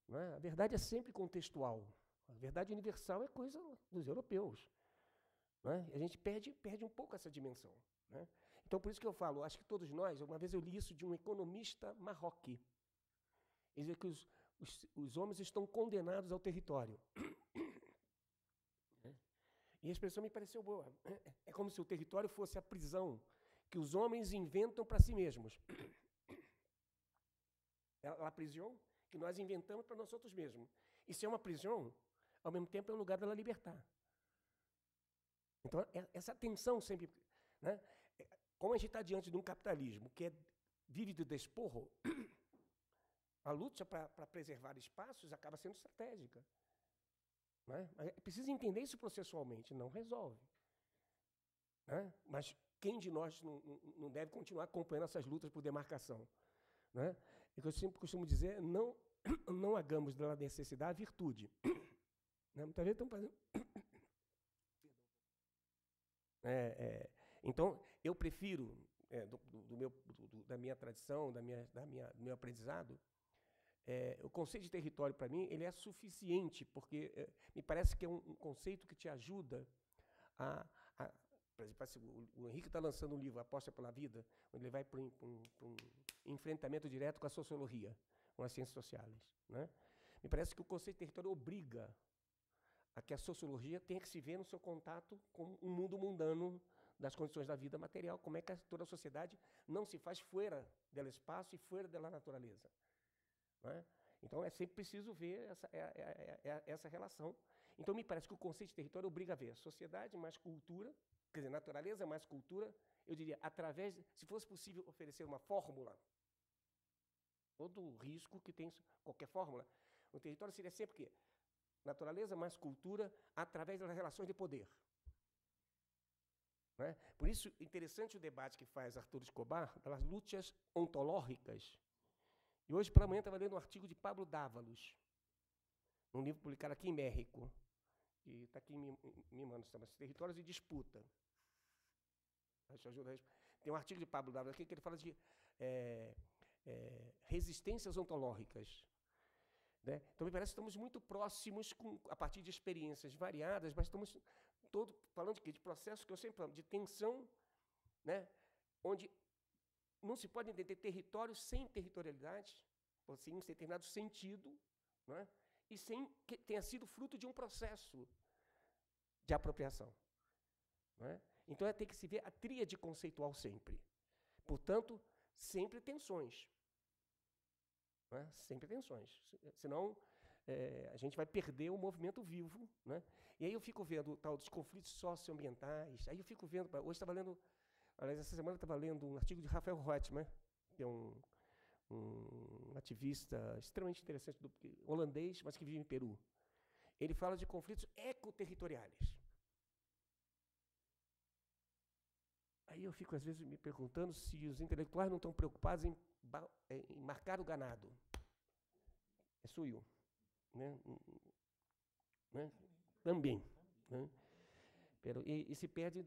Não é? A verdade é sempre contextual. A verdade universal é coisa dos europeus. Não é? A gente perde um pouco essa dimensão. Né? Então, por isso que eu falo, acho que todos nós, uma vez eu li isso de um economista marroquino. Ele diz que os homens estão condenados ao território. E a expressão me pareceu boa. É como se o território fosse a prisão que os homens inventam para si mesmos. É a prisão que nós inventamos para nós outros mesmos. E se é uma prisão, ao mesmo tempo é um lugar dela libertar. Então, essa tensão sempre... Né? Como a gente está diante de um capitalismo que vive do desporro, a luta para preservar espaços acaba sendo estratégica. Né? Precisa entender isso processualmente, não resolve. Né? Mas quem de nós não deve continuar acompanhando essas lutas por demarcação? Né? É que eu sempre costumo dizer, não hagamos da necessidade a virtude. Né? Muitas vezes estão fazendo... Então, eu prefiro, da minha tradição, do meu aprendizado, o conceito de território, para mim, ele é suficiente, porque me parece que é um conceito que te ajuda por exemplo, o Henrique está lançando um livro, Aposta pela Vida, onde ele vai para um enfrentamento direto com a sociologia, com as ciências sociais. Né? Me parece que o conceito de território obriga a que a sociologia tenha que se ver no seu contato com um mundo mundano das condições da vida material, como é que toda a sociedade não se faz fora do espaço e fora da natureza. Né? Então, é sempre preciso ver essa relação. Então, me parece que o conceito de território obriga a ver sociedade mais cultura, quer dizer, natureza mais cultura, eu diria, através, se fosse possível oferecer uma fórmula, todo o risco que tem qualquer fórmula, o território seria sempre o quê? Natureza mais cultura através das relações de poder. Né? Por isso, interessante o debate que faz Arthur Escobar das lutas ontológicas. E hoje, pela manhã, estava lendo um artigo de Pablo Dávalos, num livro publicado aqui em México, que está aqui em mano, chama-se Territórios de Disputa. Tem um artigo de Pablo Dávalos aqui que ele fala de resistências ontológicas. Né? Então, me parece que estamos muito próximos, a partir de experiências variadas, mas estamos falando de quê? De processos que eu sempre falo, de tensão, né? Onde não se pode entender território sem territorialidade, ou sem um determinado sentido, né? E sem que tenha sido fruto de um processo de apropriação. Né? Então, tem que se ver a tríade conceitual sempre. Portanto, sempre tensões. Né? Sempre tensões. Senão, a gente vai perder o movimento vivo. Né? E aí eu fico vendo o tal dos conflitos socioambientais. Aí eu fico vendo... Hoje estava lendo... Aliás, essa semana eu estava lendo um artigo de Rafael Reutemann, que é um ativista extremamente interessante, holandês, mas que vive em Peru. Ele fala de conflitos ecoterritoriais. Aí eu fico, às vezes, me perguntando se os intelectuais não estão preocupados em marcar o ganado. É suyo. Né? Né? Também. Né? E se perde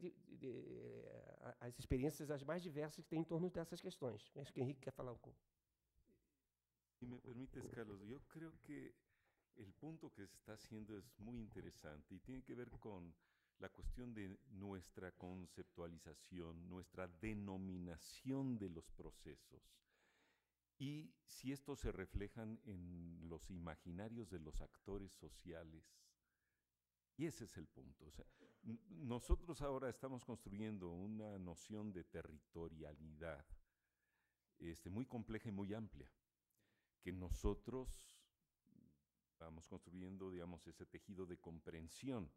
as experiências as mais diversas que tem em torno dessas questões. Acho que o Henrique quer falar um pouco. Si me permites, Carlos, yo creo que el punto que se está haciendo es muy interesante y tiene que ver con la cuestión de nuestra conceptualización, nuestra denominación de los procesos y si estos se reflejan en los imaginarios de los actores sociales. Y ese es el punto. O sea, nosotros ahora estamos construyendo una noción de territorialidad muy compleja y muy amplia, que nosotros vamos construyendo, digamos, ese tejido de comprensión.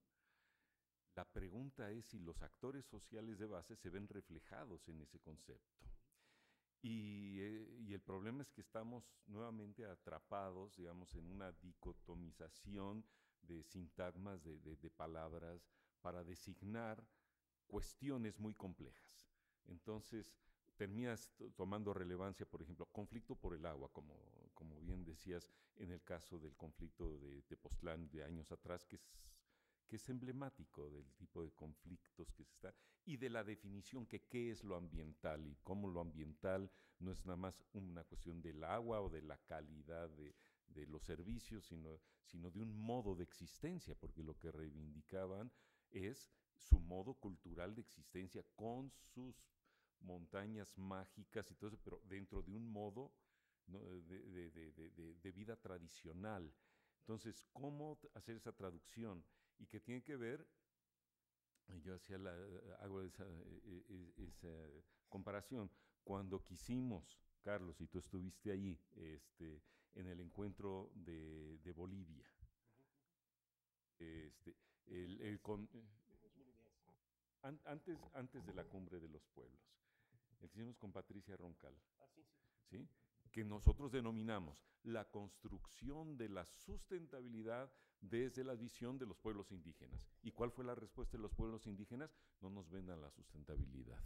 La pregunta es si los actores sociales de base se ven reflejados en ese concepto. Y el problema es que estamos nuevamente atrapados, digamos, en una dicotomización de sintagmas, de palabras, para designar cuestiones muy complejas. Entonces, terminas tomando relevancia, por ejemplo, conflicto por el agua, como bien decías, en el caso del conflicto de Tepoztlán de años atrás, que es emblemático del tipo de conflictos que se está, y de la definición que qué es lo ambiental, y cómo lo ambiental no es nada más una cuestión del agua o de la calidad de los servicios, sino de un modo de existencia, porque lo que reivindicaban es su modo cultural de existencia con sus montañas mágicas y todo eso, pero dentro de un modo, ¿no?, de vida tradicional. Entonces, ¿cómo hacer esa traducción? Y que tiene que ver, yo hago esa comparación, cuando quisimos, Carlos, y tú estuviste allí, en el encuentro de Bolivia, antes de la Cumbre de los Pueblos, el que hicimos con Patricia Roncal, ¿sí? Que nosotros denominamos la construcción de la sustentabilidad desde la visión de los pueblos indígenas. ¿Y cuál fue la respuesta de los pueblos indígenas? No nos vendan la sustentabilidad.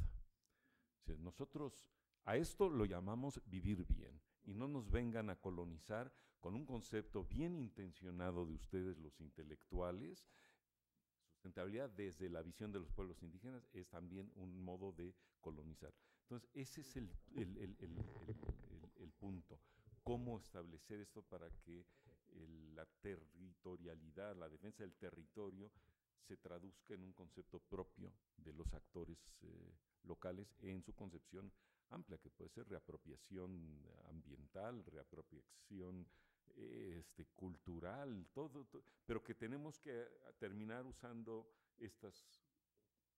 O sea, nosotros a esto lo llamamos vivir bien, y no nos vengan a colonizar con un concepto bien intencionado de ustedes, los intelectuales. Sustentabilidad desde la visión de los pueblos indígenas es también un modo de colonizar. Entonces, ese es el punto. ¿Cómo establecer esto para que la territorialidad, la defensa del territorio, se traduzca en un concepto propio de los actores locales en su concepción amplia, que puede ser reapropiación ambiental, reapropiación cultural, todo, pero que tenemos que terminar usando estas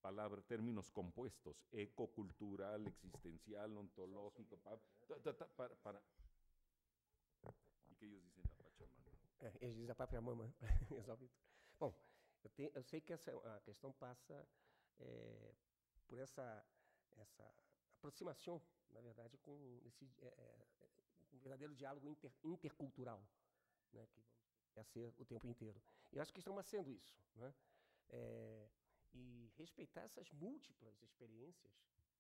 palabras, términos compuestos: ecocultural, existencial, ontológico, y que ellos dicen la Pachamama. Eles dizem a própria mama, resolve tudo. Bom, eu sei que a questão passa por essa aproximação, na verdade, com um verdadeiro diálogo intercultural, né, que vamos ser o tempo inteiro. E eu acho que estamos sendo isso, né? E respeitar essas múltiplas experiências,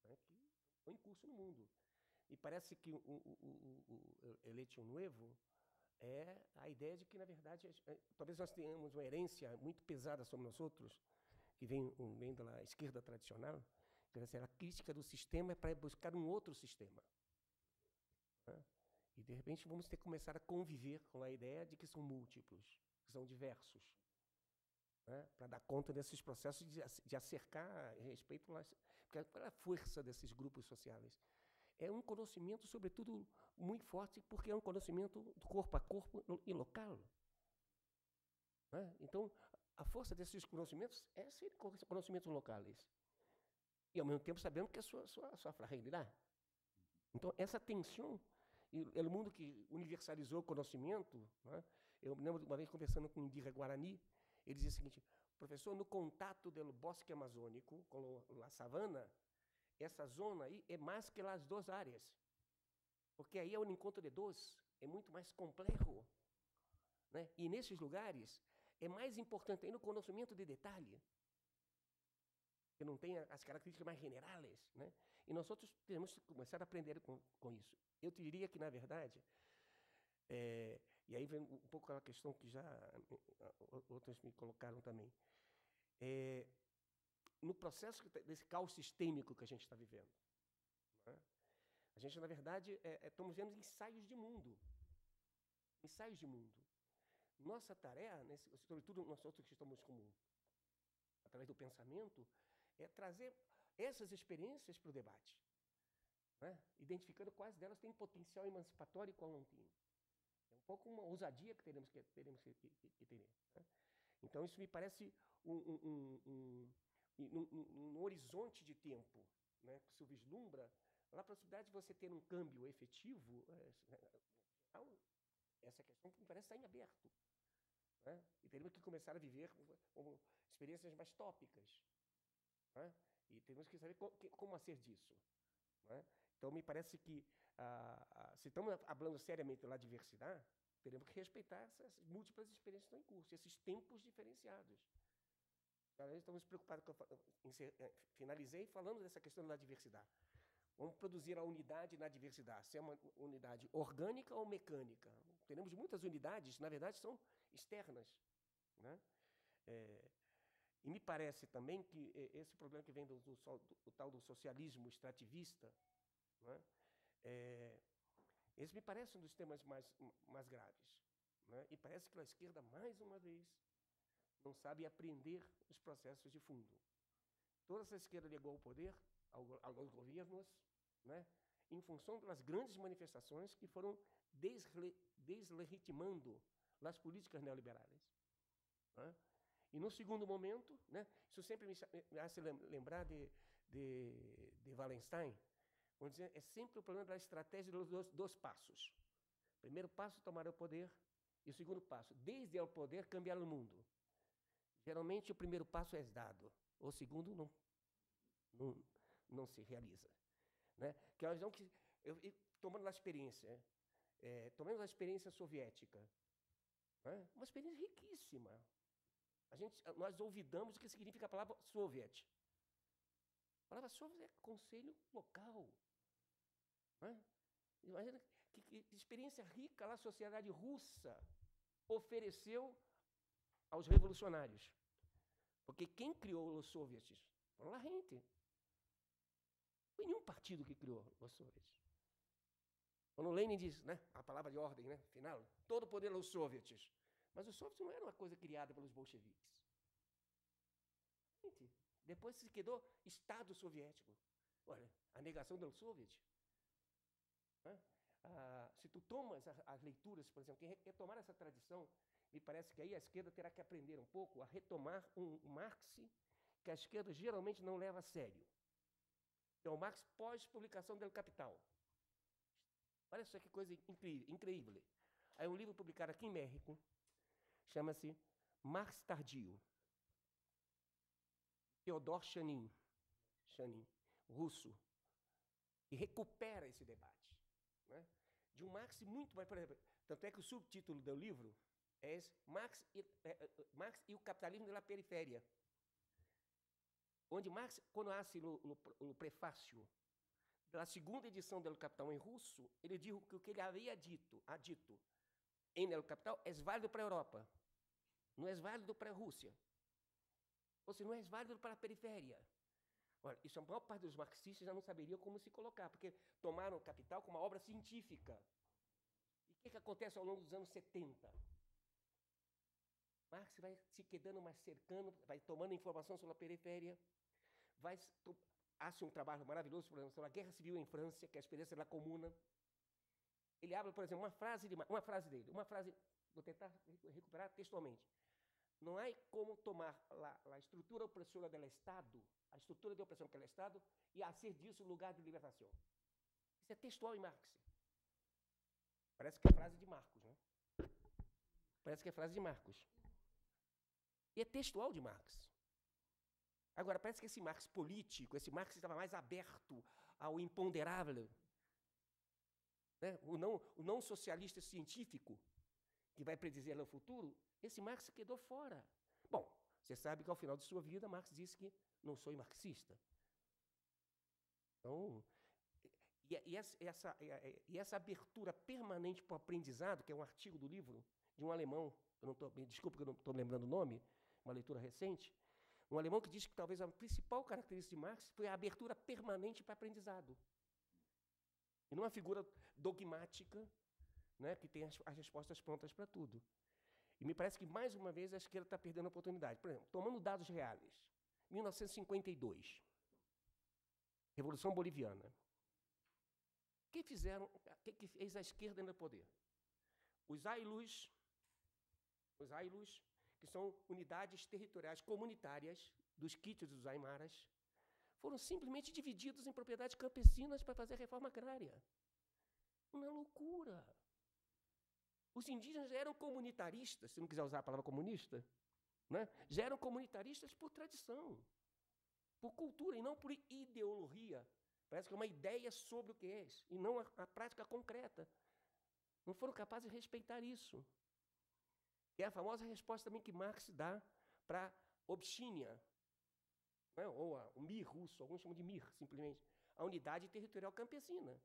né, que estão em curso no mundo. E parece que o Eleito Nuevo é a ideia de que, na verdade, talvez nós tenhamos uma herência muito pesada sobre nós outros, que vem da esquerda tradicional, que vai ser a crítica do sistema para buscar um outro sistema, né? E, de repente, vamos ter que começar a conviver com a ideia de que são múltiplos, que são diversos, né? Para dar conta desses processos de acercar respeito, porque qual é a força desses grupos sociais? É um conhecimento, sobretudo, muito forte, porque é um conhecimento do corpo a corpo e local, né? Então, a força desses conhecimentos é ser conhecimentos locais. E, ao mesmo tempo, sabendo que é a sua fragilidade. Então, essa tensão, e o mundo que universalizou o conhecimento, né? Eu me lembro de uma vez conversando com um indígena Guarani, ele dizia o seguinte: professor, no contato do bosque amazônico com a savana, essa zona aí é mais que as duas áreas, porque aí é o encontro de dois, é muito mais complexo, né? E nesses lugares é mais importante ainda o conhecimento de detalhe, que não tem as características mais generais, né? E nós outros temos que começar a aprender com isso. Eu te diria que, na verdade, e aí vem um pouco a questão que já outros me colocaram também, no processo desse caos sistêmico que a gente está vivendo, né? A gente, na verdade, estamos vendo ensaios de mundo. Ensaios de mundo. Nossa tarefa, sobretudo nós outros que estamos através do pensamento, é trazer essas experiências para o debate, né? Identificando quais delas têm potencial emancipatório e qual não tem. É um pouco uma ousadia que teremos que ter, né? Então, isso me parece um horizonte de tempo, né, que se vislumbra na possibilidade de você ter um câmbio efetivo. Essa questão que me parece estar em aberto, né? E teremos que começar a viver como experiências mais tópicas, né? E temos que saber como fazer disso, né? Então, me parece que, se estamos falando seriamente da diversidade, teremos que respeitar essas múltiplas experiências que estão em curso, esses tempos diferenciados. Estamos preocupados finalizei falando dessa questão da diversidade. Vamos produzir a unidade na diversidade, se é uma unidade orgânica ou mecânica. Teremos muitas unidades, na verdade, são externas, né? E me parece também que esse problema que vem do tal do socialismo extrativista, né? Esse me parece um dos temas mais graves, né? E parece que a esquerda, mais uma vez, não sabe aprender os processos de fundo. Toda essa esquerda ligou ao poder, aos governos, né? Em função das grandes manifestações que foram deslegitimando as políticas neoliberais. Né? E no segundo momento, né, isso sempre me hace lembrar de Wallenstein, vamos dizer, é sempre o problema da estratégia dos dois passos. O primeiro passo, tomar o poder, e o segundo passo, desde o poder, cambiar o mundo. Geralmente, o primeiro passo é dado, o segundo não se realiza. Né? Que nós não, tomando a experiência, tomando a experiência soviética, né? Uma experiência riquíssima. Nós olvidamos o que significa a palavra soviet. A palavra soviet é conselho local. Né? Imagina que experiência rica lá a sociedade russa ofereceu aos revolucionários. Porque quem criou os soviets foram a gente. Não foi nenhum partido que criou os soviets. Quando Lenin diz, né, a palavra de ordem, né, final, todo o poder aos soviets. Mas os soviets não era uma coisa criada pelos bolcheviques. Gente, depois se quedou Estado soviético. Olha, a negação do soviet. Né? Se tu tomas as leituras, por exemplo, quem retomar essa tradição, me parece que aí a esquerda terá que aprender um pouco a retomar um Marx que a esquerda geralmente não leva a sério. É o Marx pós-publicação do Capital. Olha só que coisa incrível. Aí um livro publicado aqui em México, chama-se Marx Tardio. Theodor Chanin, russo, e recupera esse debate. Né? De um Marx muito mais... Por exemplo, tanto é que o subtítulo do livro é Marx e o capitalismo da periferia. Onde Marx, quando hace o prefácio da segunda edição do Capital em russo, ele diz que o que ele havia dito em El Capital é válido para a Europa, não é válido para a Rússia. Ou seja, não é válido para a periferia. Olha, isso a maior parte dos marxistas já não saberiam como se colocar, porque tomaram o Capital como uma obra científica. E o que acontece ao longo dos anos 70? Marx vai se quedando mais cercano, vai tomando informação sobre a periferia, hace um trabalho maravilhoso, por exemplo, sobre a Guerra Civil em França, que é a experiência da Comuna. Ele abre, por exemplo, uma frase dele, vou tentar recuperar textualmente. Não há como tomar a estrutura opressora do Estado, a estrutura de opressão que é o Estado, e fazer disso lugar de libertação. Isso é textual em Marx. Parece que é frase de Marcos, né? Parece que é frase de Marcos. E é textual de Marx. Agora, parece que esse Marx político, esse Marx estava mais aberto ao imponderável, né? o não socialista científico, que vai predizer no futuro, esse Marx quedou fora. Bom, você sabe que ao final de sua vida, Marx disse que não sou marxista. Então, e essa abertura permanente para o aprendizado, que é um artigo do livro de um alemão, desculpa que eu não estou lembrando o nome, uma leitura recente, um alemão que diz que talvez a principal característica de Marx foi a abertura permanente para o aprendizado. E não uma figura dogmática, né, que tem as respostas prontas para tudo. E me parece que, mais uma vez, a esquerda está perdendo a oportunidade. Por exemplo, tomando dados reais, 1952, Revolução Boliviana. O que fez a esquerda no poder? Os AILUs, que são unidades territoriais comunitárias dos quitos dos aimaras, foram simplesmente divididos em propriedades campesinas para fazer a reforma agrária. Uma loucura. Os indígenas já eram comunitaristas, se não quiser usar a palavra comunista, né? Já eram comunitaristas por tradição, por cultura e não por ideologia. Parece que é uma ideia sobre o que é, e não a prática concreta. Não foram capazes de respeitar isso. É a famosa resposta também que Marx dá para Obstínia, né? Ou o MIR russo, alguns chamam de MIR, simplesmente, a unidade territorial campesina.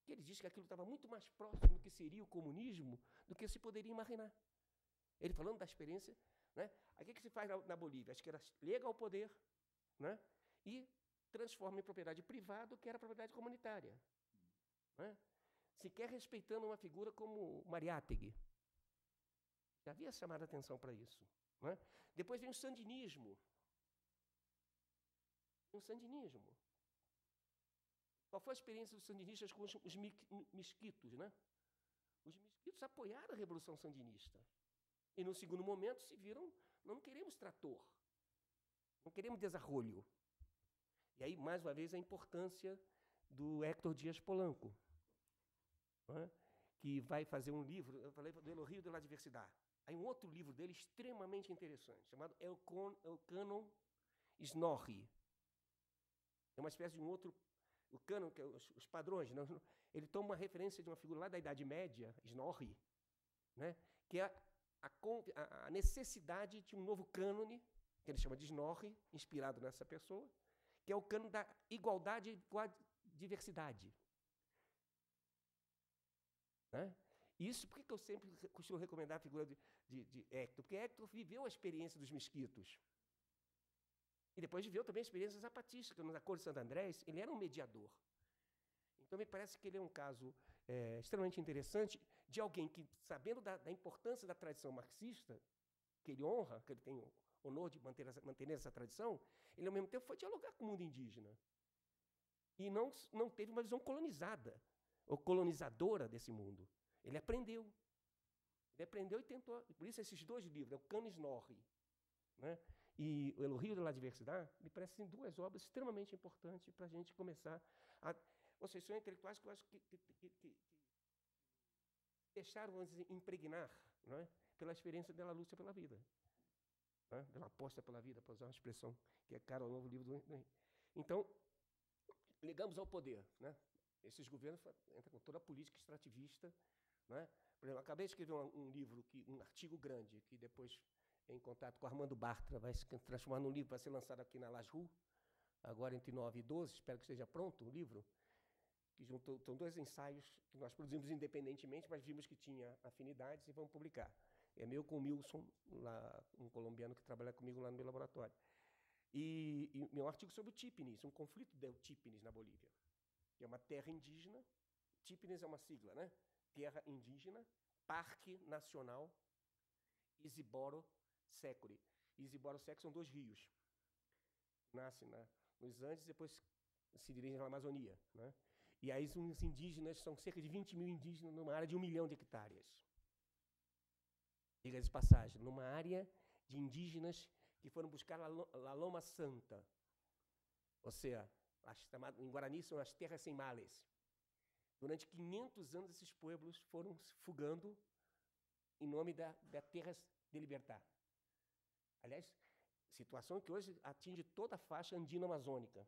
Ele diz que aquilo estava muito mais próximo do que seria o comunismo do que se poderia imaginar. Ele falando da experiência, né? Aí o que se faz na Bolívia? A esquerda chega ao poder, né? E transforma em propriedade privada o que era propriedade comunitária. Né? Sequer respeitando uma figura como Mariátegui. havia chamado a atenção para isso. Né? Depois vem o sandinismo. O sandinismo. Qual foi a experiência dos sandinistas com os mesquitos, né? Os mesquitos apoiaram a Revolução Sandinista. E, no segundo momento, se viram, não queremos trator, não queremos desarrolho. E aí, mais uma vez, a importância do Héctor Dias Polanco, né? Que vai fazer um livro, eu falei do Elogio de la Diversidade. Aí um outro livro dele extremamente interessante, chamado El Canon Snorri. É uma espécie de um outro... O cânon, que é os padrões, né? Ele toma uma referência de uma figura lá da Idade Média, Snorri, né? Que é a necessidade de um novo cânone, que ele chama de Snorri, inspirado nessa pessoa, que é o cânone da igualdade com a diversidade. Né? Isso, por que eu sempre costumo recomendar a figura de Héctor? Porque Héctor viveu a experiência dos mesquitos. E depois viveu também a experiência zapatistas, que na Cor de Santo Andrés, ele era um mediador. Então, me parece que ele é um caso extremamente interessante de alguém que, sabendo da importância da tradição marxista, que ele honra, que ele tem o honor de manter essa tradição, ele, ao mesmo tempo, foi dialogar com o mundo indígena. E não teve uma visão colonizada, ou colonizadora desse mundo. Ele aprendeu. Ele aprendeu e tentou. Por isso, esses dois livros, o Canon Snorri, né? E o Elogio de la Diversidade, me parecem duas obras extremamente importantes para a gente começar a... Ou seja, são intelectuais que eu acho que deixaram, vamos dizer, impregnar, né, pela experiência dela luta pela vida. Né, pela aposta pela vida, para usar uma expressão que é cara ao novo livro do... Então, ligamos ao poder. Né? Esses governos entram com toda a política extrativista. Né? Por exemplo, acabei de escrever um livro, um artigo grande, que depois... em contato com Armando Bartra, vai se transformar num livro, vai ser lançado aqui na Lasru, agora entre 9 e 12, espero que esteja pronto o livro, que são dois ensaios que nós produzimos independentemente, mas vimos que tinha afinidades e vamos publicar. É meu com o Milson, lá, um colombiano que trabalha comigo lá no meu laboratório. E meu artigo sobre o Típinis, um conflito do Típinis na Bolívia, que é uma terra indígena. Típinis é uma sigla, né? Terra indígena, Parque Nacional Isiboro Séculi. Isiboro Séculi são dois rios. Nascem nos Andes e depois se dirigem à Amazônia. Né? E aí os indígenas, são cerca de 20 mil indígenas numa área de 1 milhão de hectares. Diga de passagem, numa área de indígenas que foram buscar a Loma Santa. Ou seja, em Guarani são as terras sem males. Durante 500 anos esses pueblos foram fugando em nome da terras de libertar. Aliás, situação que hoje atinge toda a faixa andino-amazônica,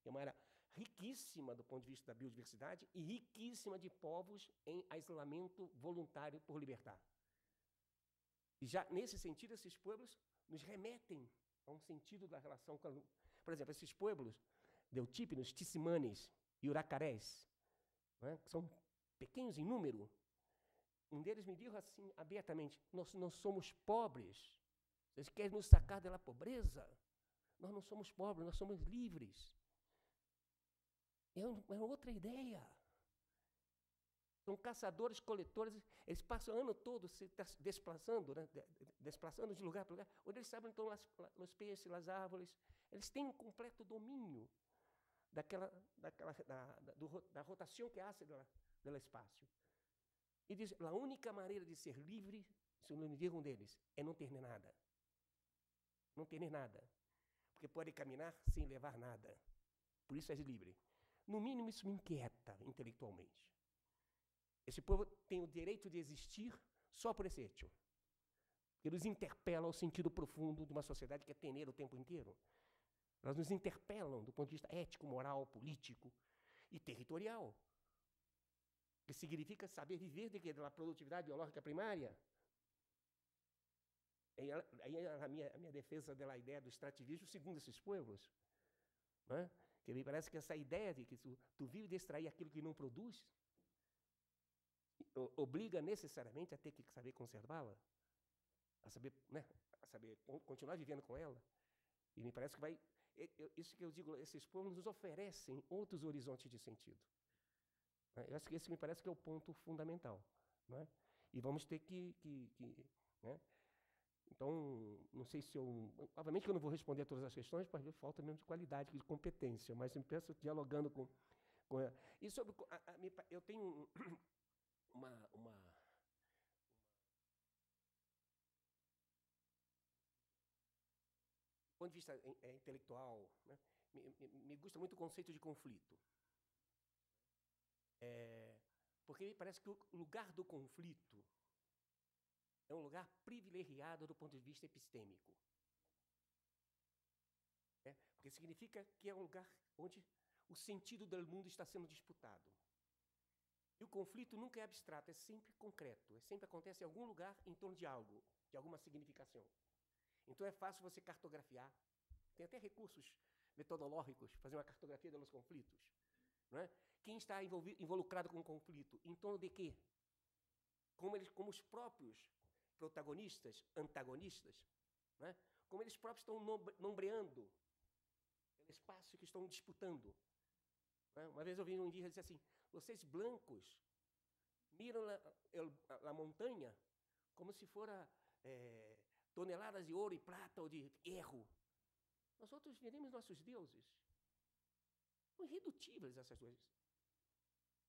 que é uma área riquíssima do ponto de vista da biodiversidade e riquíssima de povos em isolamento voluntário por libertar. E já nesse sentido, esses pueblos nos remetem a um sentido da relação com a... Por exemplo, esses pueblos, Deutípinos, Ticimanes e Uracarés, né, que são pequenos em número, um deles me diz assim, abertamente, nós não somos pobres. Vocês querem nos sacar da pobreza? Nós não somos pobres, nós somos livres. É uma outra ideia. São caçadores, coletores, eles passam o ano todo se desplaçando, né? Desplaçando de lugar para lugar, onde eles sabem então os peixes, as árvores. Eles têm um completo domínio da rotação que hace do espaço. E diz, a única maneira de ser livre, se eu me digo um deles, é não ter nada. Não ter nada. Porque pode caminhar sem levar nada. Por isso és livre. No mínimo, isso me inquieta intelectualmente. Esse povo tem o direito de existir só por esse hecho. Eles interpelam o sentido profundo de uma sociedade que é tener o tempo inteiro. Elas nos interpelam do ponto de vista ético, moral, político e territorial. Que significa saber viver da produtividade biológica primária. Aí a minha defesa da ideia do extrativismo segundo esses povos. Né? Que me parece que essa ideia de que tu vive de extrair aquilo que não produz, obriga necessariamente a ter que saber conservá-la, a saber, né, a saber continuar vivendo com ela. E me parece que vai... Isso que eu digo, esses povos nos oferecem outros horizontes de sentido. Eu acho que esse me parece que é o ponto fundamental. Né? E vamos ter que né, Então, não sei se eu... Obviamente que eu não vou responder a todas as questões, porque falta mesmo de qualidade, de competência, mas eu penso dialogando com e sobre... eu tenho uma do ponto de vista intelectual, né, me gusta muito o conceito de conflito. Porque me parece que o lugar do conflito é um lugar privilegiado do ponto de vista epistêmico. Porque significa que é um lugar onde o sentido do mundo está sendo disputado. E o conflito nunca é abstrato, é sempre concreto, sempre acontece em algum lugar em torno de algo, de alguma significação. Então é fácil você cartografiar. Tem até recursos metodológicos, fazer uma cartografia dos conflitos. Não é? Quem está involucrado com o conflito? Em torno de quê? Como os próprios protagonistas, antagonistas, não é? Como eles próprios estão nombreando o espaço que estão disputando. Não é? Uma vez eu vi um indígena dizer assim, vocês blancos miram a montanha como se fora toneladas de ouro e prata ou de erro. Nós outros veremos nossos deuses. São irredutíveis essas coisas.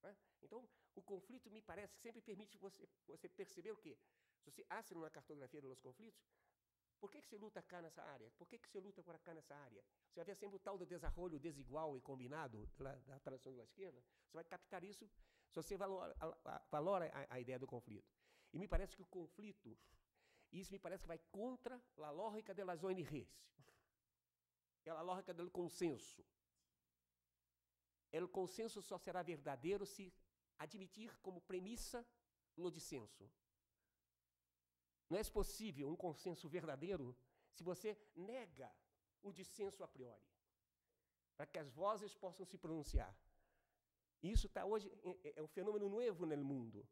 É? Então, o conflito me parece que sempre permite você perceber o quê? Se você hace uma cartografia dos conflitos, por que você luta cá nessa área? Por que você luta por cá nessa área? Você vai ver sempre o tal do desarrollo desigual e combinado da tradição da esquerda. Você vai captar isso se você valora a ideia do conflito. E me parece que o conflito, isso me parece que vai contra a lógica das ONGs. É a lógica do consenso. O consenso só será verdadeiro se admitir como premissa o dissenso. Não é possível um consenso verdadeiro se você nega o dissenso a priori, para que as vozes possam se pronunciar. Isso está hoje, é um fenômeno novo no mundo.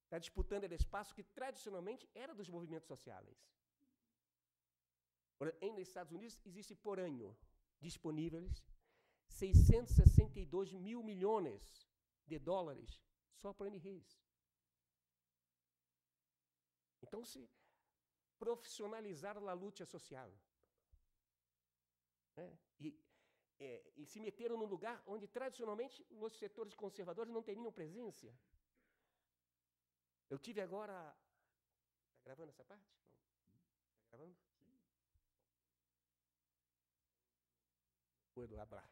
Está disputando o espaço que tradicionalmente era dos movimentos sociais. Nos Estados Unidos existe por ano disponíveis 662 mil milhões de dólares só para ONGs. Então, se profissionalizar a luta social. Né? E se meteram num lugar onde, tradicionalmente, os setores conservadores não teriam presença. Eu tive agora... Está gravando essa parte? Não. Está gravando? Sim. Puedo hablar.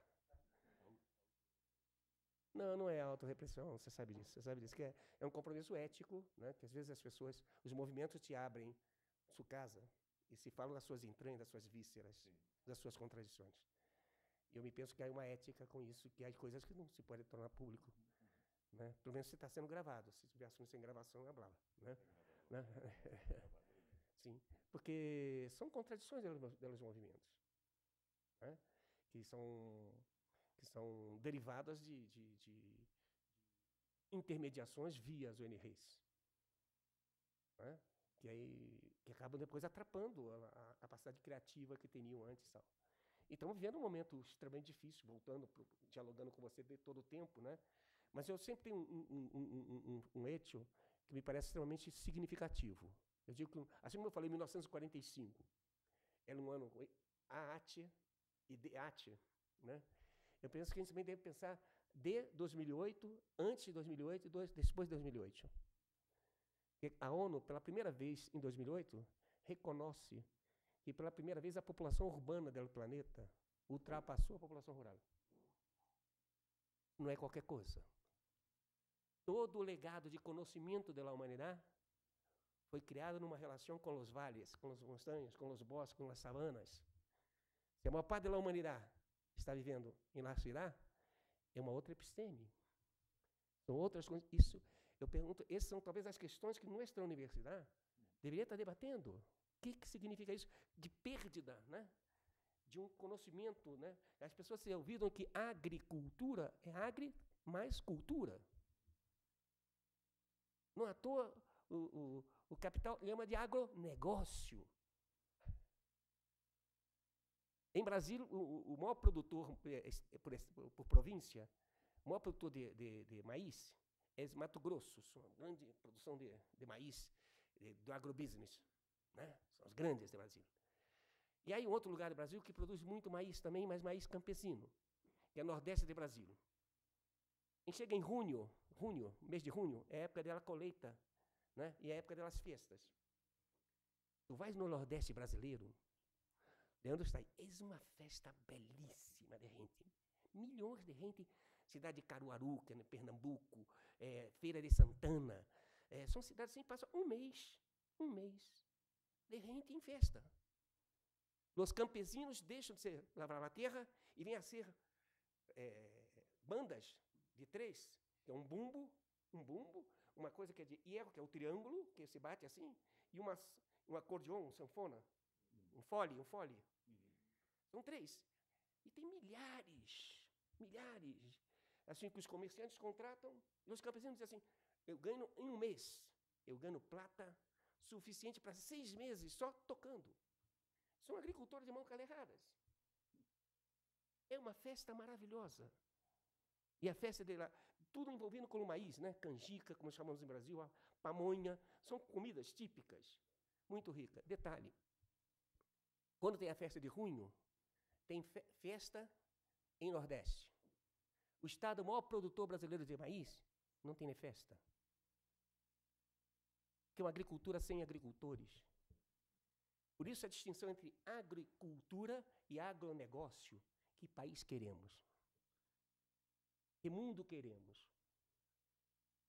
Não, não é autorrepressão, você sabe disso. Você sabe disso, que é um compromisso ético, né? Que às vezes as pessoas, os movimentos te abrem sua casa e se falam das suas entranhas, das suas vísceras, sim, das suas contradições. E eu me penso que há uma ética com isso, que há coisas que não se pode tornar público. Né? Pelo menos se está sendo gravado. Se estiver assunto sem gravação, é blá. Né? Né? Sim, porque são contradições dos movimentos, né? que são derivadas de intermediações via as ONGs, né? que acabam depois atrapando a capacidade criativa que tinham antes. Tal. E estamos vivendo um momento extremamente difícil, dialogando com você de todo o tempo, né? Mas eu sempre tenho um hecho que me parece extremamente significativo. Eu digo que, assim como eu falei, 1945, era um ano AATIA e DEATIA, né? Eu penso que a gente também deve pensar de 2008, antes de 2008 e depois de 2008. A ONU, pela primeira vez em 2008, reconhece que pela primeira vez a população urbana do planeta ultrapassou a população rural. Não é qualquer coisa. Todo o legado de conhecimento da humanidade foi criado numa relação com os vales, com as montanhas, com os bosques, com as savanas. Se a maior parte da humanidade está vivendo em la ciudad, é uma outra episteme. São outras coisas. Isso, eu pergunto, essas são talvez as questões que nossa universidade deveria estar debatendo. O que significa isso de perda, né? De um conhecimento, né? As pessoas se ouviram que agricultura é agri mais cultura. Não à toa o capital chama de agronegócio. Em Brasília, o maior produtor, por província, o maior produtor de maíz é Mato Grosso, uma grande produção de maíz, do agrobusiness. né? São os grandes do Brasil. E aí um outro lugar do Brasil que produz muito maíz também, mas maíz campesino, que é nordeste do Brasil. E chega em junho, mês de junho, é a época dela colheita, né? E é a época das festas. Tu vais no Nordeste brasileiro, de onde está aí? É uma festa belíssima de gente. Milhões de gente. Cidade de Caruaru, que é no Pernambuco, Feira de Santana. São cidades que passam um mês de gente em festa. Os campesinos deixam de ser lavrar a terra e vêm a ser bandas de 3, que é um bumbo, uma coisa que é de hierro, que é o triângulo, que se bate assim, e um acordeon, um sanfona, um fole. São 3. E tem milhares, assim, que os comerciantes contratam, e os campesinos dizem assim, eu ganho em um mês, eu ganho plata suficiente para 6 meses só tocando. São agricultores de mãos caleradas. É uma festa maravilhosa. E a festa dela, tudo envolvendo com o maíz, né? Canjica, como chamamos no Brasil, a pamonha, são comidas típicas, muito ricas. Detalhe, quando tem a festa de junho, tem festa em Nordeste. O estado maior produtor brasileiro de maíz não tem nem festa. Que é uma agricultura sem agricultores. Por isso a distinção entre agricultura e agronegócio. Que país queremos? Que mundo queremos?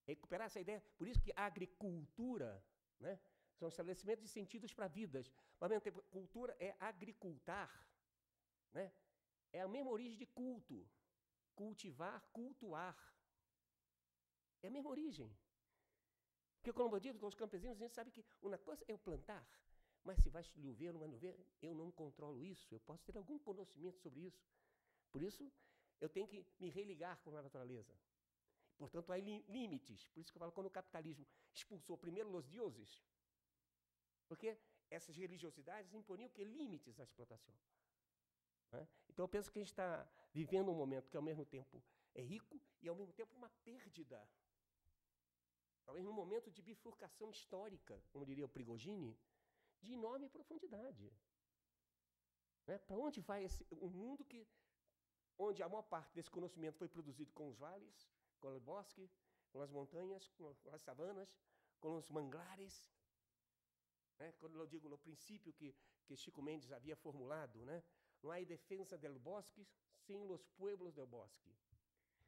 Recuperar essa ideia. Por isso que a agricultura, né, são estabelecimentos de sentidos para vidas. Mas ao mesmo tempo, cultura é agricultar. Né? É a mesma origem de culto. Cultivar, cultuar. É a mesma origem. Porque quando eu digo com os campesinos, a gente sabe que uma coisa é o plantar. Mas se vai chover ou não vai chover, eu não controlo isso. Eu posso ter algum conhecimento sobre isso. Por isso, eu tenho que me religar com a natureza. Portanto, há limites. Por isso que eu falo, quando o capitalismo expulsou primeiro os deuses, porque essas religiosidades imponiam que limites à explotação. Né? Então, eu penso que a gente está vivendo um momento que, ao mesmo tempo, é rico e, ao mesmo tempo, uma perda. Talvez num momento de bifurcação histórica, como diria o Prigogine, de enorme profundidade. Né? Para onde vai um mundo onde a maior parte desse conhecimento foi produzido com os vales, com o bosque, com as montanhas, com as savanas, com os manglares. Né? Quando eu digo no princípio que Chico Mendes havia formulado, né? Não há defesa do bosque sem os pueblos do bosque.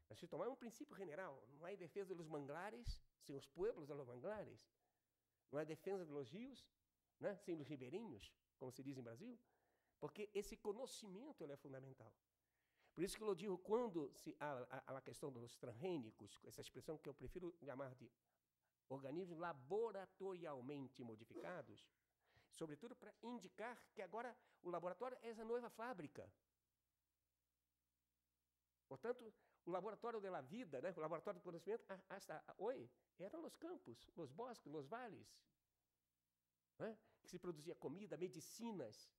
Mas se tomar um princípio general, não há defesa dos manglares sem os pueblos dos manglares. Não há defesa dos rios, né? Sem os ribeirinhos, como se diz em Brasil. Porque esse conhecimento é fundamental. Por isso que eu digo, quando a questão dos transgênicos, essa expressão que eu prefiro chamar de organismos laboratorialmente modificados, sobretudo para indicar que agora o laboratório é essa nova fábrica. Portanto, o laboratório da vida, né, o laboratório do conhecimento, hasta hoje, eram os campos, os bosques, os vales, né, que se produzia comida, medicinas.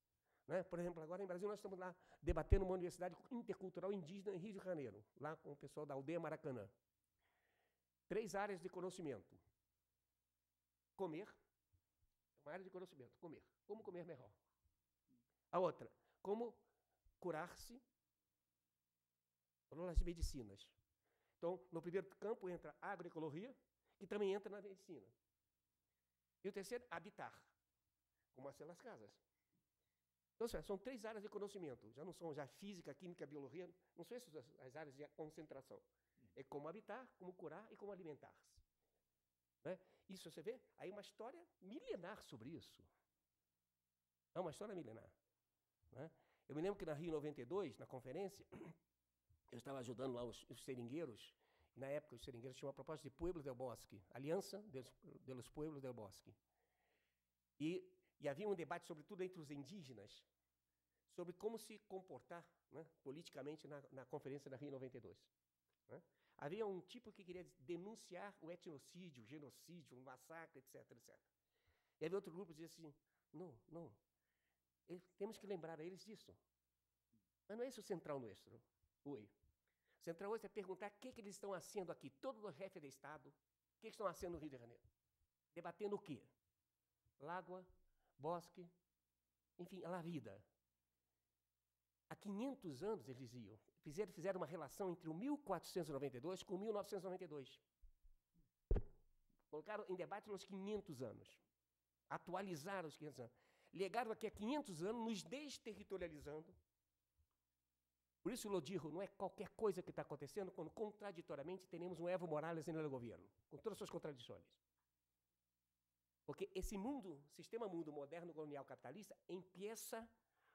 Né? Por exemplo, agora em Brasil nós estamos lá debatendo uma universidade intercultural indígena em Rio de Janeiro, lá com o pessoal da aldeia Maracanã. 3 áreas de conhecimento. Comer, uma área de conhecimento, comer. Como comer melhor. A outra, como curar-se pelas medicinas. Então, no primeiro campo entra a agroecologia, que também entra na medicina. E o terceiro, habitar, como ser as casas. Então, são 3 áreas de conhecimento. Já não são física, química, biologia, não são essas as áreas de concentração. É como habitar, como curar e como alimentar-se. Né? Isso você vê, aí uma história milenar sobre isso. É uma história milenar. Né? Eu me lembro que na Rio 92, na conferência, eu estava ajudando lá os seringueiros, e na época os seringueiros tinham uma proposta de Pueblos del Bosque, Aliança de los Pueblos del Bosque. E havia um debate, sobretudo entre os indígenas, sobre como se comportar, né, politicamente na conferência da Rio 92. Né? Havia um tipo que queria denunciar o etnocídio, o genocídio, o massacre, etc, etc. E havia outro grupo que dizia assim, não, temos que lembrar a eles disso. Mas não é isso o central nuestro, hoje. O central hoje é perguntar o que eles estão fazendo aqui, todos os chefes de Estado, o que estão fazendo no Rio de Janeiro. Debatendo o quê? Água, Bosque, enfim, a vida. Há 500 anos, eles diziam, fizeram uma relação entre o 1492 com o 1992. Colocaram em debate nos 500 anos. Atualizaram os 500 anos. Legaram daqui a 500 anos, nos desterritorializando. Por isso, Lodijo, não é qualquer coisa que está acontecendo quando, contraditoriamente, teremos um Evo Morales no governo, com todas as suas contradições. Porque esse mundo, sistema mundo moderno colonial capitalista, empieza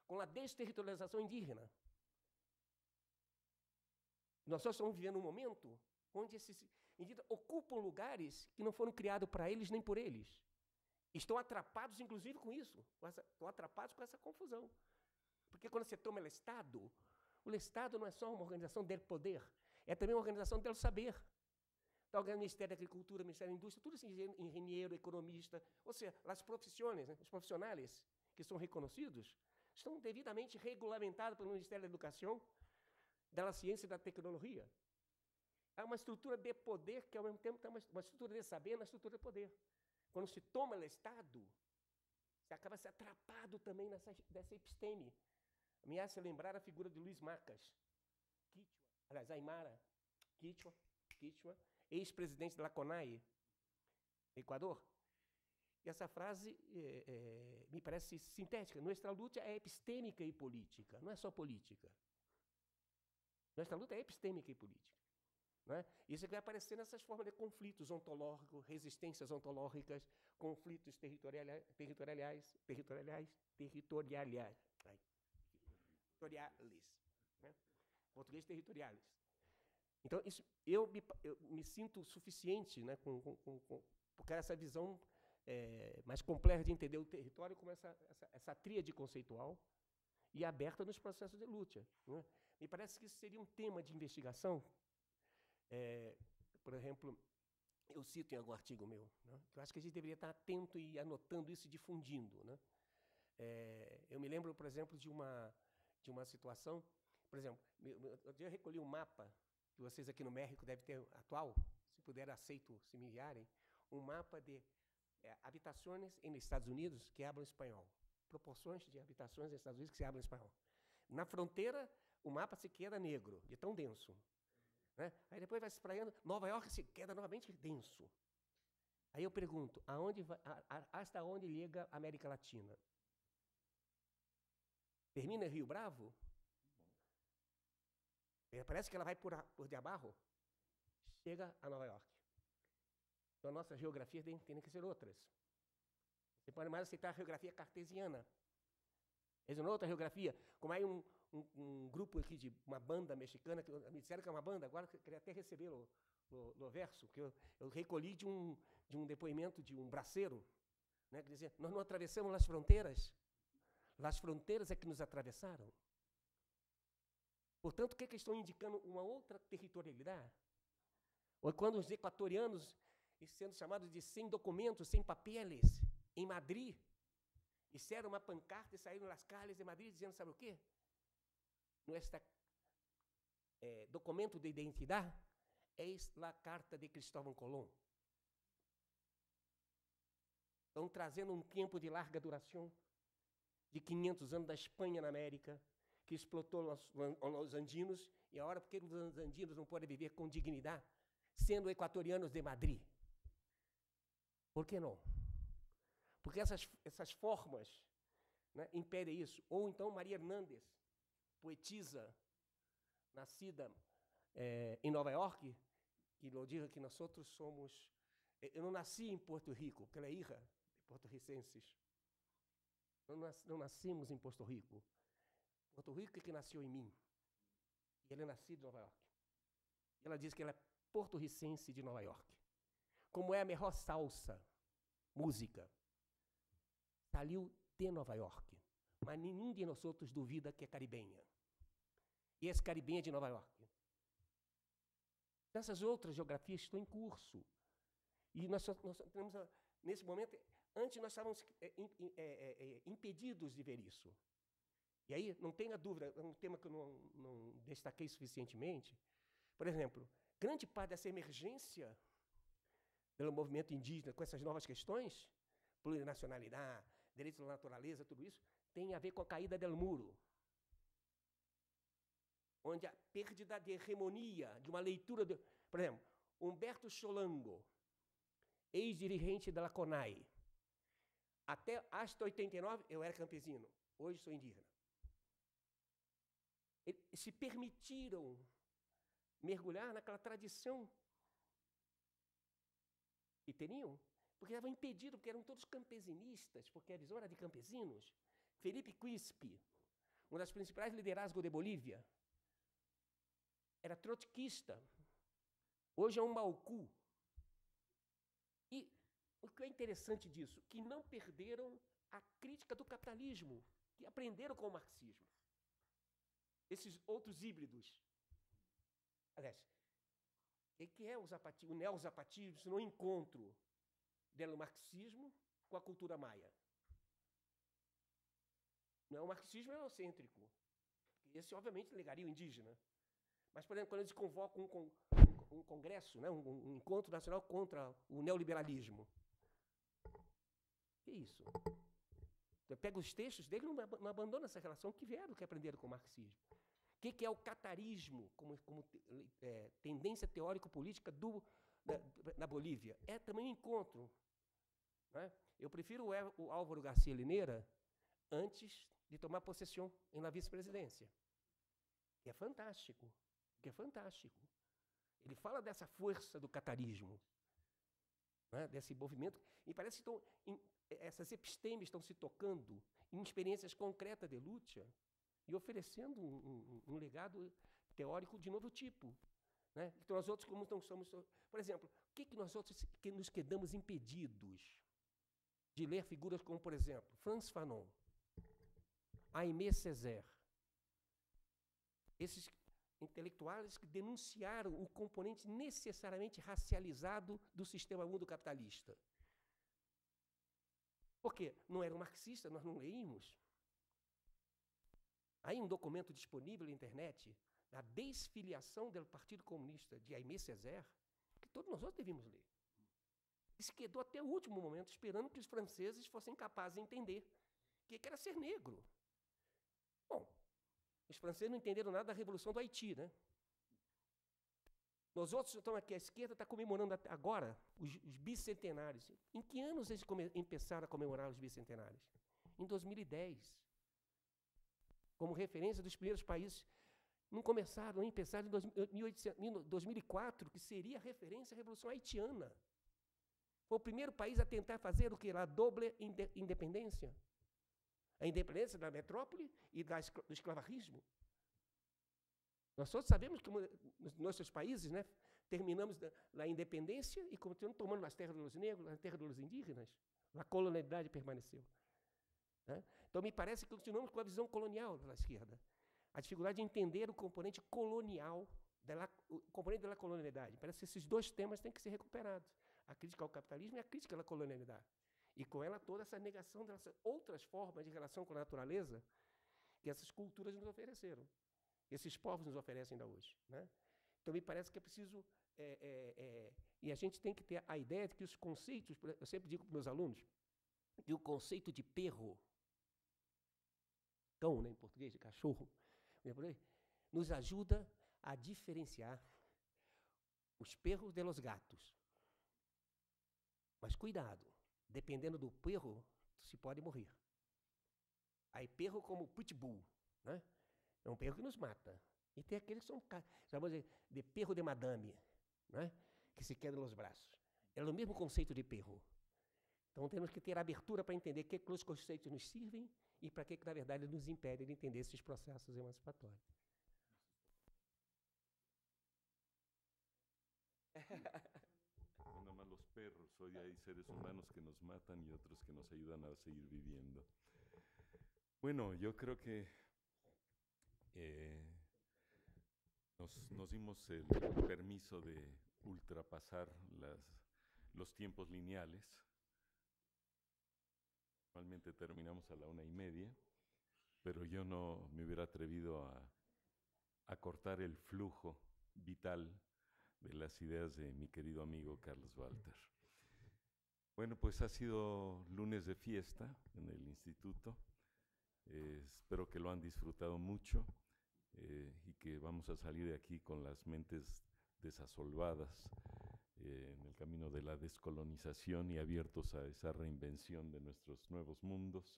com a desterritorialização indígena. Nós só estamos vivendo um momento onde esses indígenas ocupam lugares que não foram criados para eles nem por eles. Estão atrapados, inclusive, com isso. Estão atrapados com essa confusão. Porque quando você toma o Estado não é só uma organização del poder, é também uma organização del saber. Então, o Ministério da Agricultura, o Ministério da Indústria, tudo assim, engenheiro, economista, ou seja, as profissões, né, os profissionais que são reconhecidos, estão devidamente regulamentados pelo Ministério da Educação, da Ciência e da Tecnologia. Há uma estrutura de poder que, ao mesmo tempo, tem uma estrutura de saber na estrutura de poder. Quando se toma o Estado, você acaba se atrapado também dessa episteme. Me hace lembrar a figura de Luiz Macas, Aymara, Quichua, ex-presidente da CONAIE, Equador. E essa frase me parece sintética. Nossa luta é epistêmica e política, não é só política. Nossa luta é epistêmica e política. Não é? Isso vai aparecer nessas formas de conflitos ontológicos, resistências ontológicas, conflitos territoriais, né? Português territoriais. Então, isso, eu me sinto suficiente, né, porque essa visão mais complexa de entender o território como essa tríade conceitual e aberta nos processos de luta. Né? Me parece que isso seria um tema de investigação. Por exemplo, eu cito em algum artigo meu, né, que eu acho que a gente deveria estar atento e anotando isso e difundindo. Né? Eu me lembro, por exemplo, de uma situação, por exemplo, eu recolhi um mapa, que vocês aqui no México devem ter atual, se puder, aceito se me enviarem, um mapa de habitações nos Estados Unidos que hablam espanhol, proporções de habitações nos Estados Unidos que se hablam espanhol. Na fronteira, o mapa se queda negro, de tão denso. Né? Aí depois vai se espraiando, Nova York se queda novamente denso. Aí eu pergunto, hasta onde liga a América Latina? Termina em Rio Bravo? Parece que ela vai por de abaixo, chega a Nova York. Então, a nossa geografia tem que ser outras. Você pode mais aceitar a geografia cartesiana. Essa é uma outra geografia. Como aí um grupo aqui de uma banda mexicana, que me disseram que é uma banda, agora eu queria até receber o verso, que eu recolhi de um depoimento de um braceiro, né, que dizia, nós não atravessamos as fronteiras é que nos atravessaram. Portanto, o que estão indicando? Uma outra territorialidade. Ou quando os equatorianos, sendo chamados de sem documentos, sem papeles, em Madrid, fizeram uma pancarta e saíram nas calles de Madrid dizendo, sabe o quê? Nosso documento de identidade é a carta de Cristóvão Colón. Estão trazendo um tempo de larga duração, de 500 anos da Espanha na América, que explotou os andinos, e agora, porque os andinos não podem viver com dignidade, sendo equatorianos de Madrid? Por que não? Porque essas formas, né, impedem isso. Ou então Maria Hernández, poetisa, nascida em Nova York, que nos diz que nós somos... Eu não nasci em Porto Rico, porque ela é hija de porto-ricenses. Não nascemos em Porto Rico. Porto Rico é que nasceu em mim. E ele é nascido em Nova York. E ela diz que ela é porto-ricense de Nova York. Como é a melhor salsa, música, saiu de Nova York. Mas nenhum de nós outros duvida que é caribenha. E essa caribenha de Nova York. Essas outras geografias estão em curso. E nós temos, nesse momento, antes nós estávamos impedidos de ver isso. E aí, não tenha dúvida, é um tema que eu não destaquei suficientemente. Por exemplo, grande parte dessa emergência do movimento indígena com essas novas questões, plurinacionalidade, direitos da natureza, tudo isso, tem a ver com a caída del muro, onde a perda de hegemonia, de uma leitura... Por exemplo, Humberto Cholango, ex-dirigente da CONAI, até hasta 89 eu era campesino, hoje sou indígena. Eles se permitiram mergulhar naquela tradição que teriam, porque estavam impedidos, porque eram todos campesinistas, porque a visão era de campesinos. Felipe Quispe, uma das principais liderazgos de Bolívia, era trotskista, hoje é um Maucu. E o que é interessante disso? Que não perderam a crítica do capitalismo, que aprenderam com o marxismo. Esses outros híbridos. Aliás, o que é o zapatismo, o neozapatismo, se não encontro do marxismo com a cultura maia? Não, o marxismo é eurocêntrico. Esse, obviamente, negaria o indígena. Mas, por exemplo, quando eles convocam um congresso, né, um encontro nacional contra o neoliberalismo. Que isso? Então, pega os textos dele e não abandona essa relação que vieram, que aprenderam com o marxismo. O que é o catarismo como tendência teórico-política na Bolívia? É também um encontro. Né? Eu prefiro o Álvaro Garcia Linera antes de tomar possessão na vice-presidência. Que é fantástico. Que é fantástico. Ele fala dessa força do catarismo, né? Desse movimento. E parece que essas epistemes estão se tocando em experiências concretas de luta e oferecendo um legado teórico de novo tipo. Né? Então, nós outros, como não somos... Por exemplo, o que nós outros que nos quedamos impedidos de ler figuras como, por exemplo, Frantz Fanon, Aimé Césaire, esses intelectuais que denunciaram o componente necessariamente racializado do sistema mundo capitalista. Por quê? Não eram marxistas, nós não leímos. Aí um documento disponível na internet, a desfiliação do Partido Comunista de Aimé Césaire, que todos nós outros devíamos ler. Ele se quedou até o último momento esperando que os franceses fossem capazes de entender o que era ser negro. Bom, os franceses não entenderam nada da Revolução do Haiti, né? Nós outros estamos aqui, a esquerda está comemorando agora os bicentenários. Em que anos eles começaram a comemorar os bicentenários? Em 2010. Como referência dos primeiros países, não começaram, nem pensaram em 2004, que seria a referência à Revolução Haitiana. Foi o primeiro país a tentar fazer o que lá? Doble independência. A independência da metrópole e do esclavagismo. Nós todos sabemos que nos nossos países, né, terminamos na independência e continuamos tomando as terras dos negros, as terras dos indígenas. A colonialidade permaneceu. Né? Então, me parece que continuamos com a visão colonial da esquerda. A dificuldade de entender o componente colonial, o componente da colonialidade. Parece que esses dois temas têm que ser recuperados. A crítica ao capitalismo e a crítica à colonialidade. E com ela toda essa negação dessas outras formas de relação com a natureza que essas culturas nos ofereceram. Esses povos nos oferecem ainda hoje. Né? Então, me parece que é preciso... e a gente tem que ter a ideia de que os conceitos... Eu sempre digo para os meus alunos que o conceito de perro, cão, né, em português, de cachorro, nos ajuda a diferenciar os perros de los gatos. Mas cuidado, dependendo do perro, se pode morrer. Aí perro como pitbull, né? É um perro que nos mata. E tem aqueles que são, chamamos de perro de madame, né? Que se queda nos braços. É o mesmo conceito de perro. Então temos que ter abertura para entender que os conceitos nos servem e para que, na verdade, nos impedem de entender esses processos emancipatórios. No más los perros, hoy hay seres humanos que nos matan y otros que nos ayudan a seguir viviendo. Bueno, yo creo que nos dimos el permiso de ultrapasar los tiempos lineales. Normalmente terminamos a la 1:30, pero yo no me hubiera atrevido a cortar el flujo vital de las ideas de mi querido amigo Carlos Walter. Bueno, pues ha sido lunes de fiesta en el instituto. Espero que lo han disfrutado mucho y que vamos a salir de aquí con las mentes desasolvadas en el camino de la descolonización y abiertos a esa reinvención de nuestros nuevos mundos,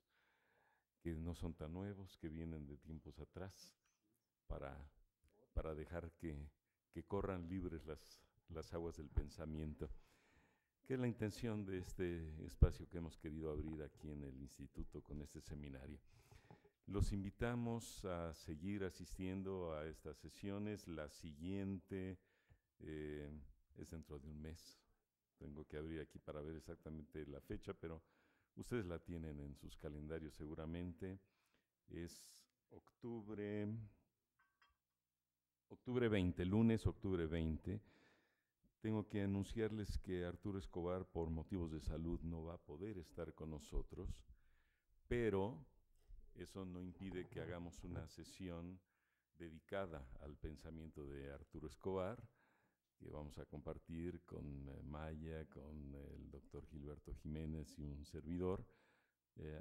que no son tan nuevos, que vienen de tiempos atrás, para dejar que corran libres las aguas del pensamiento, que es la intención de este espacio que hemos querido abrir aquí en el instituto con este seminario. Los invitamos a seguir asistiendo a estas sesiones. La siguiente es dentro de un mes. Tengo que abrir aquí para ver exactamente la fecha, pero ustedes la tienen en sus calendarios seguramente. Es octubre 20, lunes, octubre 20. Tengo que anunciarles que Arturo Escobar, por motivos de salud, no va a poder estar con nosotros, pero eso no impide que hagamos una sesión dedicada al pensamiento de Arturo Escobar, que vamos a compartir con Maya, con el doctor Gilberto Jiménez y un servidor,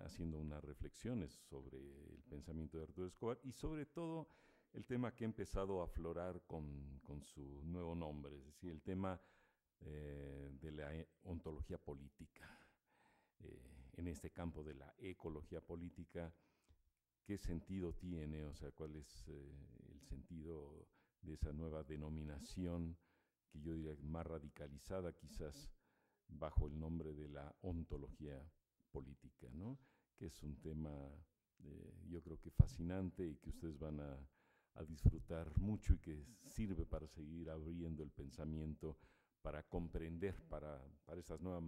haciendo unas reflexiones sobre el pensamiento de Arturo Escobar y sobre todo el tema que ha empezado a aflorar con su nuevo nombre, es decir, el tema de la ontología política. En este campo de la ecología política, ¿qué sentido tiene? O sea, ¿cuál es el sentido de esa nueva denominación que yo diría más radicalizada quizás bajo el nombre de la ontología política, ¿no? Que es un tema yo creo que fascinante y que ustedes van a disfrutar mucho y que sirve para seguir abriendo el pensamiento, para comprender, para esta nueva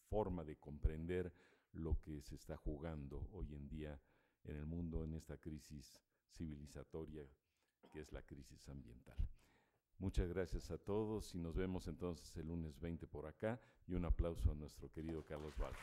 forma de comprender lo que se está jugando hoy en día en el mundo, en esta crisis civilizatoria que es la crisis ambiental. Muchas gracias a todos y nos vemos entonces el lunes 20 por acá, y un aplauso a nuestro querido Carlos Valls.